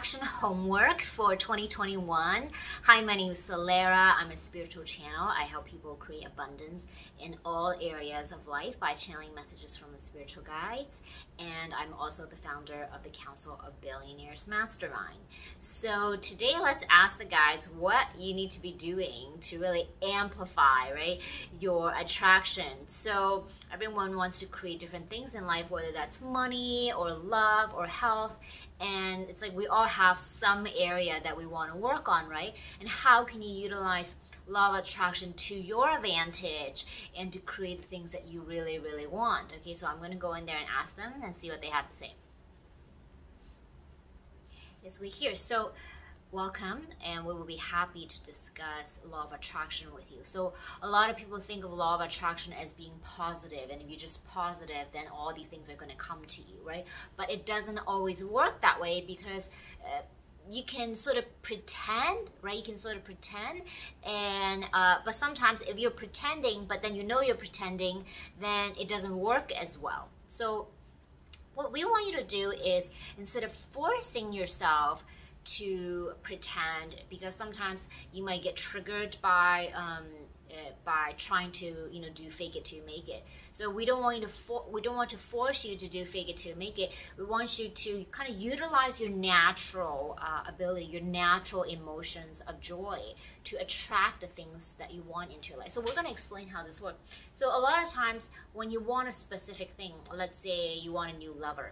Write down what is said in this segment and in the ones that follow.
attraction homework for 2021. Hi, my name is Solera. I'm a spiritual channel. I help people create abundance in all areas of life by channeling messages from the spiritual guides. And I'm also the founder of the Council of Billionaires Mastermind. So today, let's ask the guides what you need to be doing to really amplify, right, your attraction. So everyone wants to create different things in life, whether that's money or love or health. And it's like we all have some area that we want to work on, right? And how can you utilize law of attraction to your advantage and to create the things that you really, really want? Okay, so I'm going to go in there and ask them and see what they have to say. Yes, we're here. So welcome, and we will be happy to discuss law of attraction with you. So a lot of people think of law of attraction as being positive, and if you're just positive, then all these things are going to come to you, right? But it doesn't always work that way, because you can sort of pretend, right? You can sort of pretend, and but sometimes if you're pretending, but then you know you're pretending, then it doesn't work as well. So what we want you to do is, instead of forcing yourself to pretend, because sometimes you might get triggered by trying to do fake it till you make it. So we don't want to force you to do fake it till you make it. We want you to kind of utilize your natural ability, your natural emotions of joy to attract the things that you want into your life. So we're going to explain how this works. So a lot of times when you want a specific thing, let's say you want a new lover,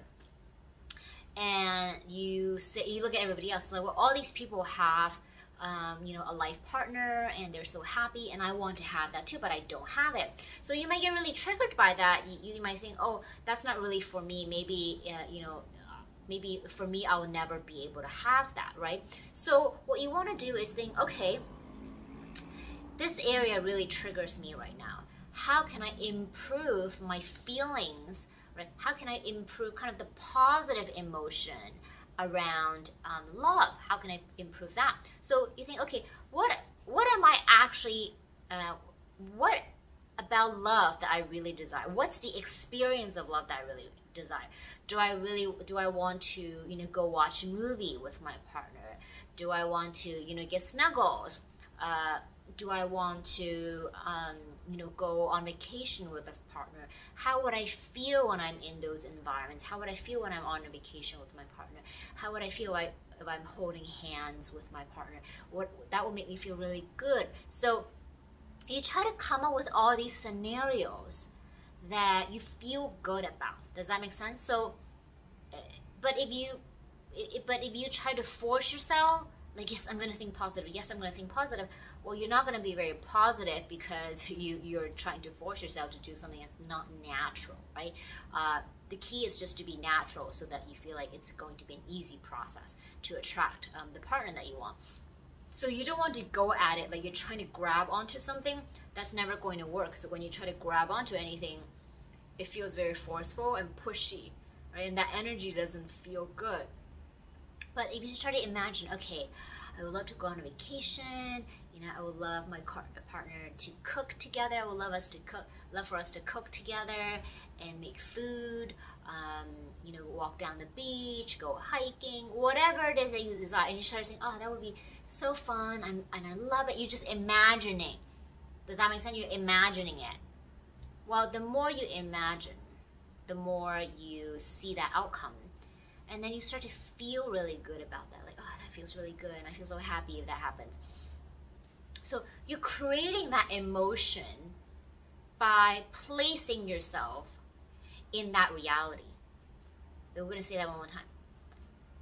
and you look at everybody else, like, well, all these people have a life partner and they're so happy, and I want to have that too, but I don't have it. So you might get really triggered by that. You might think, oh, that's not really for me. Maybe maybe for me I will never be able to have that, right? So what you want to do is think, okay, this area really triggers me right now. How can I improve my feelings? Right? How can I improve kind of the positive emotion around love? How can I improve that? So you think, okay, what am I actually, what about love that I really desire? What's the experience of love that I really desire? Do I want to, go watch a movie with my partner? Do I want to, get snuggles? Do I want to, go on vacation with a partner? How would I feel when I'm in those environments? How would I feel when I'm on a vacation with my partner? How would I feel if I'm holding hands with my partner? That will make me feel really good. So you try to come up with all these scenarios that you feel good about. Does that make sense? So, but if you try to force yourself, like, yes, I'm going to think positive. Yes, I'm going to think positive. Well, you're not going to be very positive, because you're trying to force yourself to do something that's not natural, right? The key is just to be natural, so that you feel like it's going to be an easy process to attract the partner that you want. So you don't want to go at it like you're trying to grab onto something. That's never going to work. So when you try to grab onto anything, it feels very forceful and pushy, right? And that energy doesn't feel good. But if you just try to imagine, okay, I would love to go on a vacation. I would love my partner to cook together. I would love for us to cook together and make food. Walk down the beach, go hiking, whatever it is that you desire. And you start to think, oh, that would be so fun, and I love it. You're just imagining. Does that make sense? You're imagining it. Well, the more you imagine, the more you see that outcome. And then you start to feel really good about that. Like, oh, that feels really good, and I feel so happy if that happens. So you're creating that emotion by placing yourself in that reality. We're going to say that one more time.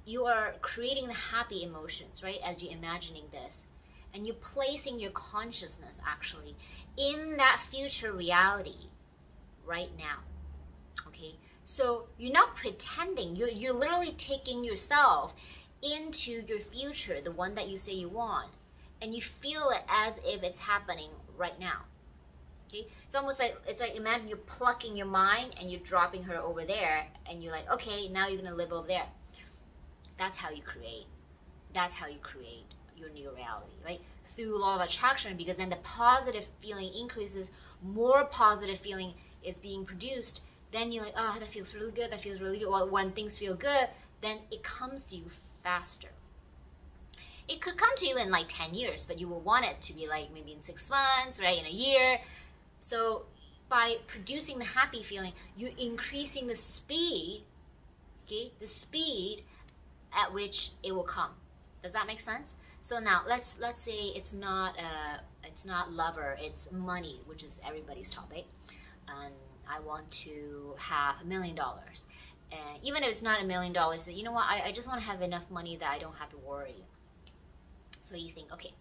You are creating the happy emotions, right, as you're imagining this. And you're placing your consciousness, actually, in that future reality right now. Okay? So you're not pretending. You're literally taking yourself into your future, the one that you say you want, and you feel it as if it's happening right now. Okay? It's almost like, imagine you're plucking your mind and you're dropping her over there, and you're like, okay, now you're gonna live over there. That's how you create. That's how you create your new reality, right? Through law of attraction, because then the positive feeling increases, more positive feeling is being produced. Then you're like, oh, that feels really good, that feels really good. Well, when things feel good, then it comes to you faster. It could come to you in like 10 years, but you will want it to be like maybe in 6 months, right? In a year. So by producing the happy feeling, you're increasing the speed, okay, the speed at which it will come. Does that make sense? So now let's say it's not lover, it's money, which is everybody's topic. I want to have $1 million, and even if it's not $1 million, so you know what? I just want to have enough money that I don't have to worry. So you think, okay,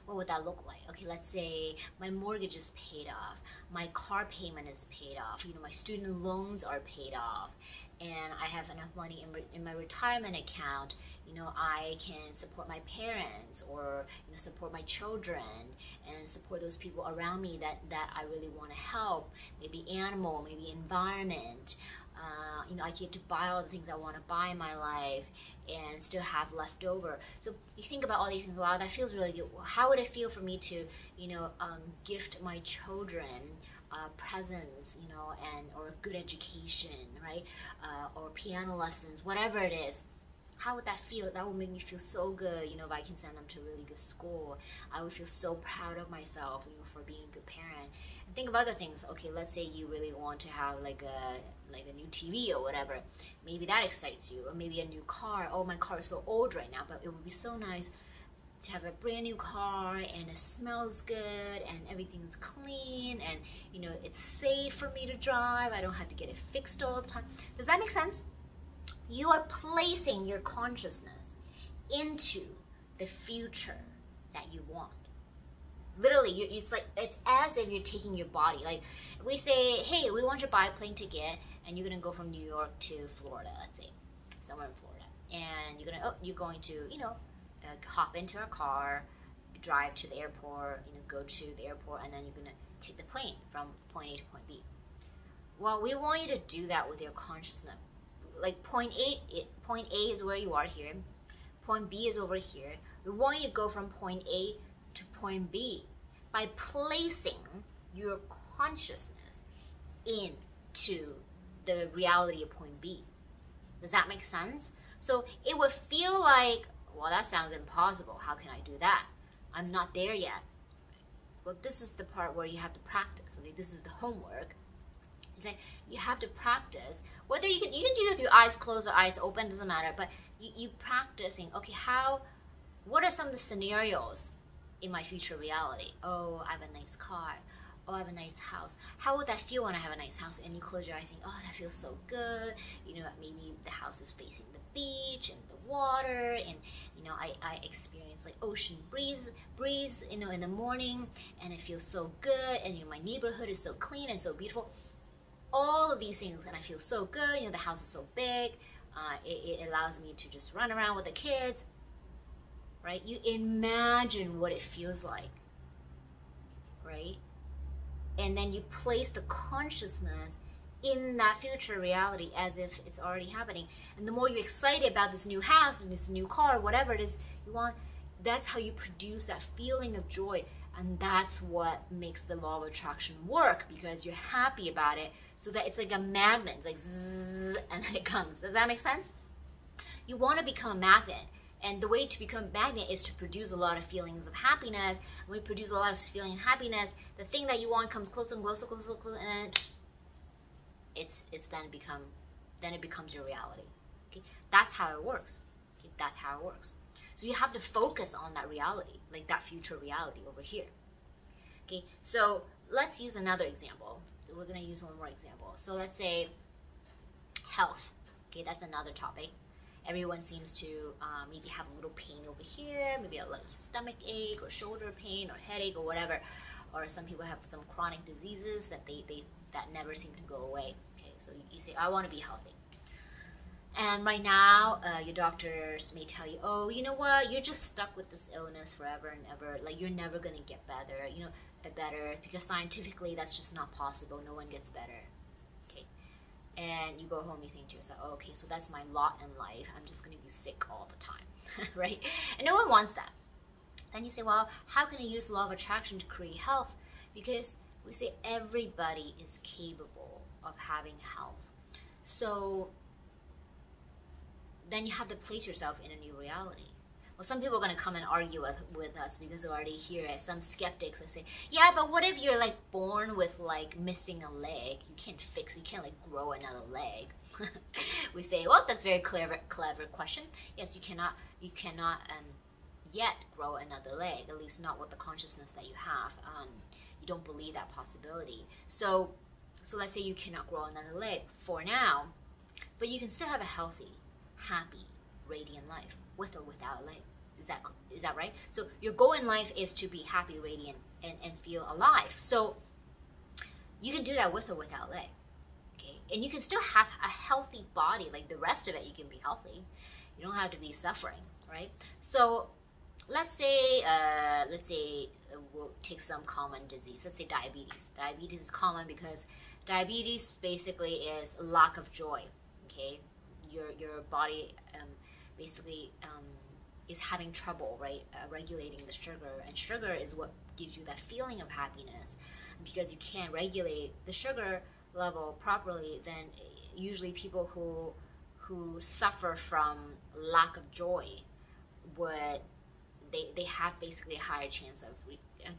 what would that look like? Okay, let's say my mortgage is paid off, my car payment is paid off, you know, my student loans are paid off, and I have enough money in my retirement account. You know, I can support my parents, or you know, support my children, and support those people around me that I really want to help. Maybe animal, maybe environment. You know, I get to buy all the things I want to buy in my life and still have left over. So you think about all these things. Wow, that feels really good. How would it feel for me to, you know, gift my children presents, you know, and or good education, right? Or piano lessons, whatever it is. How would that feel? That would make me feel so good, you know, if I can send them to a really good school. I would feel so proud of myself, you know, for being a good parent. And think of other things. Okay, let's say you really want to have like a new TV or whatever. Maybe that excites you. Or maybe a new car. Oh, my car is so old right now, but it would be so nice to have a brand new car, and it smells good, and everything's clean, and you know, it's safe for me to drive. I don't have to get it fixed all the time. Does that make sense? You are placing your consciousness into the future that you want. Literally, it's as if you're taking your body. Like, we say, hey, we want you to buy a plane ticket, and you're gonna go from New York to Florida, let's say, somewhere in Florida, and you're going to, you know, hop into a car, drive to the airport, you know, go to the airport, and then you're gonna take the plane from point A to point B. Well, we want you to do that with your consciousness. Like point A is where you are here, point B is over here. We want you to go from point A to point B by placing your consciousness into the reality of point B. Does that make sense? So it would feel like, well, that sounds impossible. How can I do that? I'm not there yet. Well, this is the part where you have to practice. Okay, this is the homework. Is that you have to practice. Whether you can do it with your eyes closed or eyes open, doesn't matter. But you practicing. Okay, what are some of the scenarios in my future reality? Oh, I have a nice car. Oh, I have a nice house. How would that feel when I have a nice house? And you close your eyes, think, oh, that feels so good. You know, maybe the house is facing the beach and the water, and you know, I experience like ocean breeze, you know, in the morning, and it feels so good. And you know, my neighborhood is so clean and so beautiful. All of these things, and I feel so good. You know, the house is so big. It allows me to just run around with the kids, right? You imagine what it feels like, right? And then you place the consciousness in that future reality as if it's already happening. And the more you're excited about this new house, this new car, whatever it is you want, that's how you produce that feeling of joy. And that's what makes the law of attraction work, because you're happy about it, so that it's like a magnet. It's like zzz, and then it comes. Does that make sense? You want to become a magnet. And the way to become a magnet is to produce a lot of feelings of happiness. When you produce a lot of feeling of happiness, the thing that you want comes closer and closer, closer, closer, and then then it becomes your reality. Okay, that's how it works. Okay? That's how it works. So you have to focus on that reality, like that future reality over here. Okay, so let's use another example. We're gonna use one more example. So let's say health. Okay, that's another topic. Everyone seems to maybe have a little pain over here, maybe a little stomach ache or shoulder pain or headache or whatever. Or some people have some chronic diseases that that never seem to go away. Okay, so you say, I want to be healthy. And right now, your doctors may tell you, oh, you know what, you're just stuck with this illness forever and ever. Like, you're never going to get better, you know, because scientifically that's just not possible. No one gets better. Okay. And you go home, you think to yourself, oh, okay, so that's my lot in life. I'm just going to be sick all the time, right? And no one wants that. Then you say, well, how can I use law of attraction to create health? Because we say everybody is capable of having health. So then you have to place yourself in a new reality. Well, some people are going to come and argue with us because we already hear it. Some skeptics will say, yeah, but what if you're like born with like missing a leg? You can't like grow another leg. We say, well, that's a very clever question. Yes, you cannot yet grow another leg, at least not with the consciousness that you have. You don't believe that possibility. So let's say you cannot grow another leg for now, but you can still have a healthy, happy, radiant life with or without a leg. Is that right? So your goal in life is to be happy, radiant, and feel alive. So you can do that with or without a leg. Okay? And you can still have a healthy body, like the rest of it, you can be healthy. You don't have to be suffering, right? So let's say we'll take some common disease. Let's say diabetes. Diabetes is common because diabetes basically is lack of joy. Okay, your body basically is having trouble, right, regulating the sugar, and sugar is what gives you that feeling of happiness. Because you can't regulate the sugar level properly, then usually people who suffer from lack of joy would they have basically a higher chance of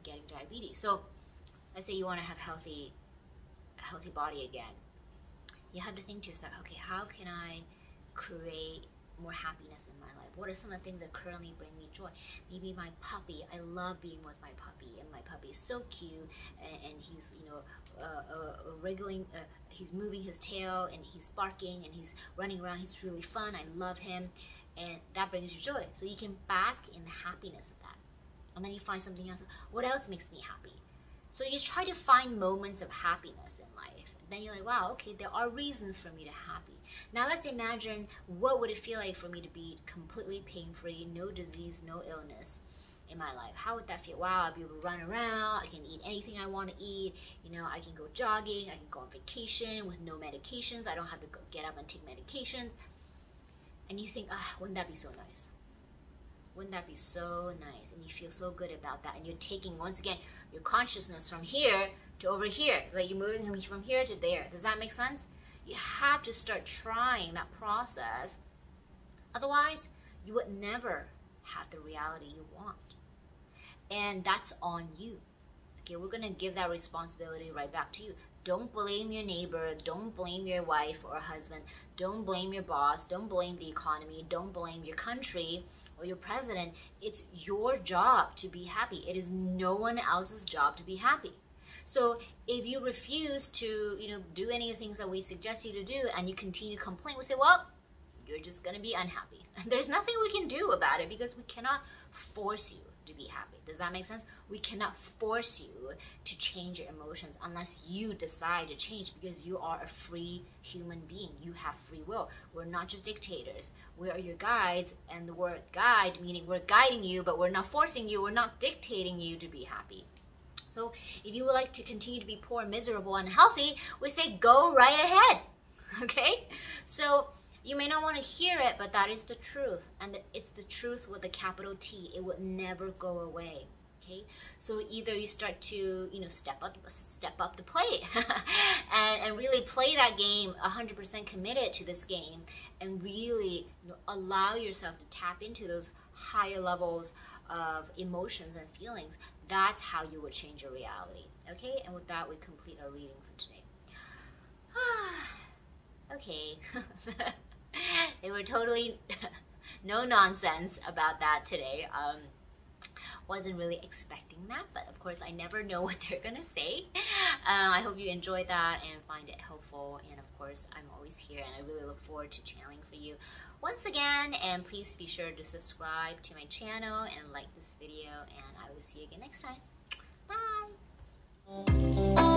getting diabetes. So let's say you want to have a healthy body again. You have to think to yourself, okay, how can I create more happiness in my life? What are some of the things that currently bring me joy? Maybe my puppy. I love being with my puppy, and my puppy is so cute, and he's wriggling, he's moving his tail, and he's barking, and he's running around. He's really fun. I love him, and that brings you joy. So you can bask in the happiness of that, and then you find something else. What else makes me happy? So you just try to find moments of happiness in life. Then you're like, wow, okay, there are reasons for me to happy. Now let's imagine, what would it feel like for me to be completely pain-free, no disease, no illness in my life? How would that feel? Wow, I'd be able to run around, I can eat anything I want to eat, I can go jogging, I can go on vacation with no medications, I don't have to get up and take medications. And you think, wouldn't that be so nice? Wouldn't that be so nice? And you feel so good about that. And you're taking, once again, your consciousness from here to over here. Like you're moving from here to there. Does that make sense? You have to start trying that process. Otherwise, you would never have the reality you want. And that's on you. Okay, we're going to give that responsibility right back to you. Don't blame your neighbor. Don't blame your wife or husband. Don't blame your boss. Don't blame the economy. Don't blame your country or your president. It's your job to be happy. It is no one else's job to be happy. So if you refuse to, do any of the things that we suggest you to do, and you continue to complain, we say, well, you're just going to be unhappy. There's nothing we can do about it because we cannot force you to be happy. Does that make sense? We cannot force you to change your emotions unless you decide to change, because you are a free human being. You have free will. We're not just dictators. We are your guides, and the word guide meaning we're guiding you, but we're not forcing you. We're not dictating you to be happy. So if you would like to continue to be poor, miserable, unhealthy, we say go right ahead. Okay? So you may not want to hear it, but that is the truth. And it's the truth with a capital T. It will never go away. Okay? So either you start to, step up the plate and really play that game 100% committed to this game, and really allow yourself to tap into those higher levels of emotions and feelings. That's how you would change your reality. Okay? And with that, we complete our reading for today. Okay. They were totally no nonsense about that today. Wasn't really expecting that, but of course I never know what they're gonna say. I hope you enjoyed that and find it helpful, and of course I'm always here, and I really look forward to channeling for you once again. And please be sure to subscribe to my channel and like this video, and I will see you again next time. Bye.